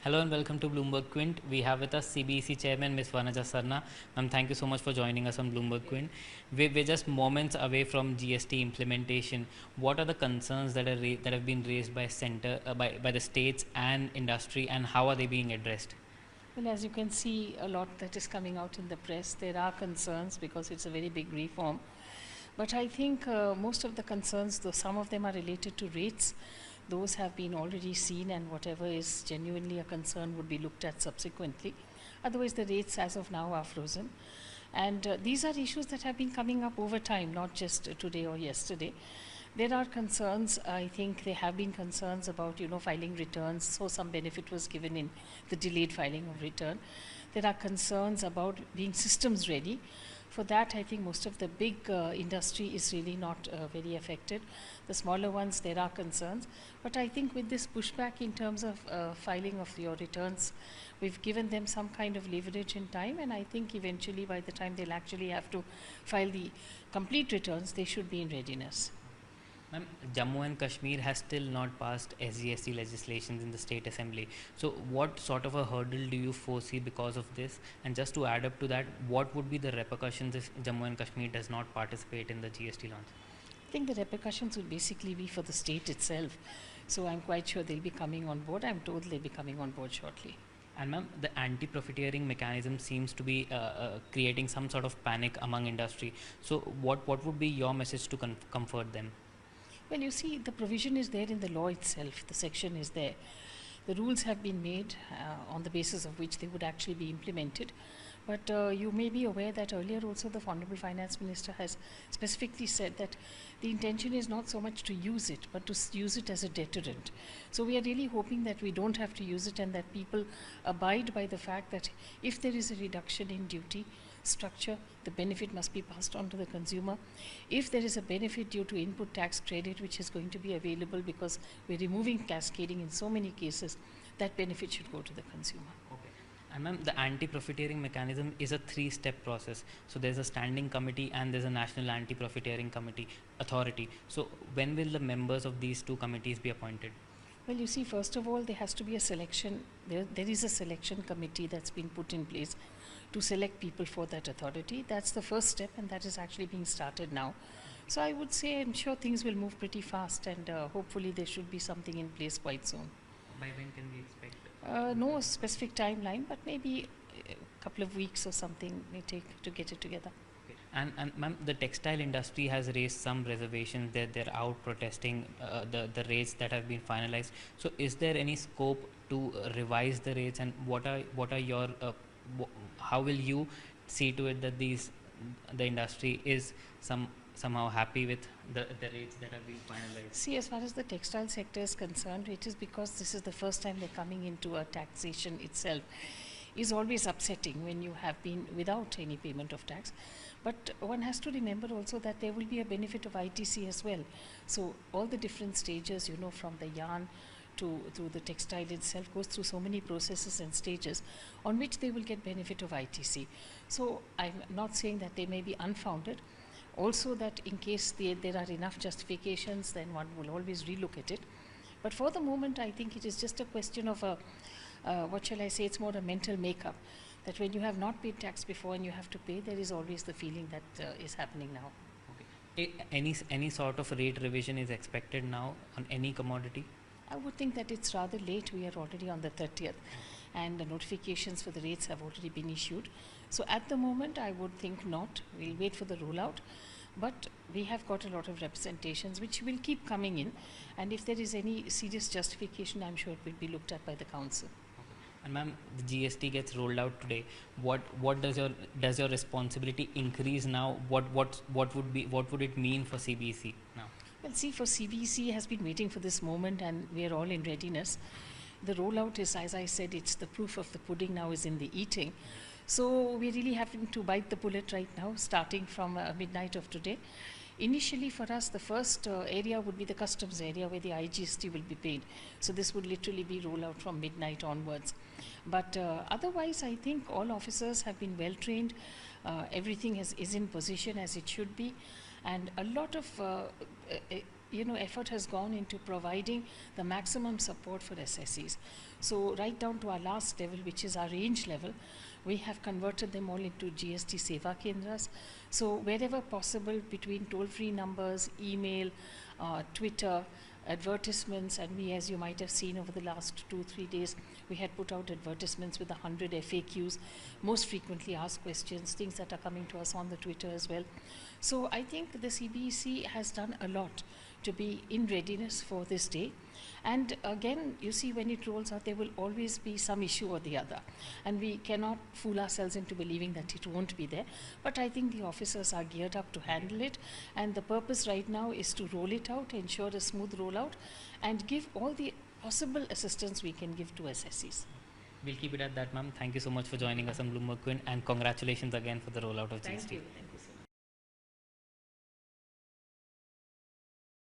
Hello and welcome to Bloomberg Quint. We have with us CBEC Chairman Ms. Vanaja Sarna. Ma'am, thank you so much for joining us on Bloomberg Quint. We're just moments away from GST implementation. What are the concerns that have been raised by by the states and industry, and how are they being addressed? Well, as you can see, a lot that is coming out in the press. There are concerns because it's a very big reform. But I think most of the concerns, though some of them are related to rates, those have been already seen, and whatever is genuinely a concern would be looked at subsequently. Otherwise, the rates as of now are frozen. And these are issues that have been coming up over time, not just today or yesterday. There are concerns. I think there have been concerns about, filing returns. So some benefit was given in the delayed filing of return. There are concerns about being systems ready. For that, I think most of the big industry is really not very affected. The smaller ones, there are concerns. But I think with this pushback in terms of filing of your returns, we've given them some kind of leverage in time. And I think eventually, by the time they'll actually have to file the complete returns, they should be in readiness. Ma'am, Jammu and Kashmir has still not passed SGST legislation in the state assembly. So what sort of a hurdle do you foresee because of this? And just to add up to that, what would be the repercussions if Jammu and Kashmir does not participate in the GST launch? I think the repercussions will basically be for the state itself. So I'm quite sure they'll be coming on board. I'm told they'll be coming on board shortly. And ma'am, the anti-profiteering mechanism seems to be creating some sort of panic among industry. So what would be your message to comfort them? Well, you see, the provision is there in the law itself. The section is there. The rules have been made on the basis of which they would actually be implemented. But you may be aware that earlier also the Honorable Finance Minister has specifically said that the intention is not so much to use it, but to use it as a deterrent. So we are really hoping that we don't have to use it, and that people abide by the fact that if there is a reduction in duty structure, the benefit must be passed on to the consumer. If there is a benefit due to input tax credit, which is going to be available because we're removing cascading in so many cases, that benefit should go to the consumer. Okay. And ma'am, the anti-profiteering mechanism is a three-step process. So there's a standing committee and there's a national anti-profiteering committee authority. So when will the members of these two committees be appointed? Well, you see, first of all, there has to be a selection. There is a selection committee that's been put in place to select people for that authority. That's the first step, and that is actually being started now. So I would say I'm sure things will move pretty fast, and hopefully there should be something in place quite soon. By when can we expect? No specific timeline, but maybe a couple of weeks or something may take to get it together. Okay. And ma'am, the textile industry has raised some reservations that they're out protesting the rates that have been finalized. So is there any scope to revise the rates, and what are your how will you see to it that the industry is somehow happy with the rates that have been finalized? See, as far as the textile sector is concerned, it is because this is the first time they're coming into a taxation itself. Is always upsetting when you have been without any payment of tax. But one has to remember also that there will be a benefit of ITC as well. So all the different stages, from the yarn to the textile itself, goes through so many processes and stages on which they will get benefit of ITC. So I'm not saying that they may be unfounded. Also that in case there are enough justifications, then one will always relook at it. But for the moment, I think it is just a question of what shall I say, it's more a mental makeup, that when you have not paid tax before and you have to pay, there is always the feeling that is happening now. Okay. Any sort of rate revision is expected now on any commodity? I would think that it's rather late. We are already on the 30th, and the notifications for the rates have already been issued. So at the moment, I would think not. We'll wait for the rollout. But we have got a lot of representations which will keep coming in, and if there is any serious justification, I'm sure it will be looked at by the council. And ma'am, the GST gets rolled out today. What does your responsibility increase now? What would it mean for CBEC now? Well, see, for CBEC has been waiting for this moment, and we are all in readiness. The rollout is, as I said, it's the proof of the pudding now is in the eating. So we're really having to bite the bullet right now, starting from midnight of today. Initially for us, the first area would be the customs area where the IGST will be paid. So this would literally be rolled out from midnight onwards. But otherwise, I think all officers have been well trained. Everything is in position as it should be. And a lot of effort has gone into providing the maximum support for SSEs. So right down to our last level, which is our range level, we have converted them all into GST Seva Kendras. So wherever possible, between toll-free numbers, email, Twitter, advertisements, and we, as you might have seen over the last 2-3 days, we had put out advertisements with 100 FAQs, most frequently asked questions, things that are coming to us on the Twitter as well. So I think the CBEC has done a lot to be in readiness for this day. And again, you see, when it rolls out, there will always be some issue or the other. And we cannot fool ourselves into believing that it won't be there. But I think the officers are geared up to handle it. And the purpose right now is to roll it out, ensure a smooth rollout, and give all the possible assistance we can give to SSEs. We'll keep it at that, ma'am. Thank you so much for joining us on Bloomberg Quint, and congratulations again for the rollout of GST. Thank you.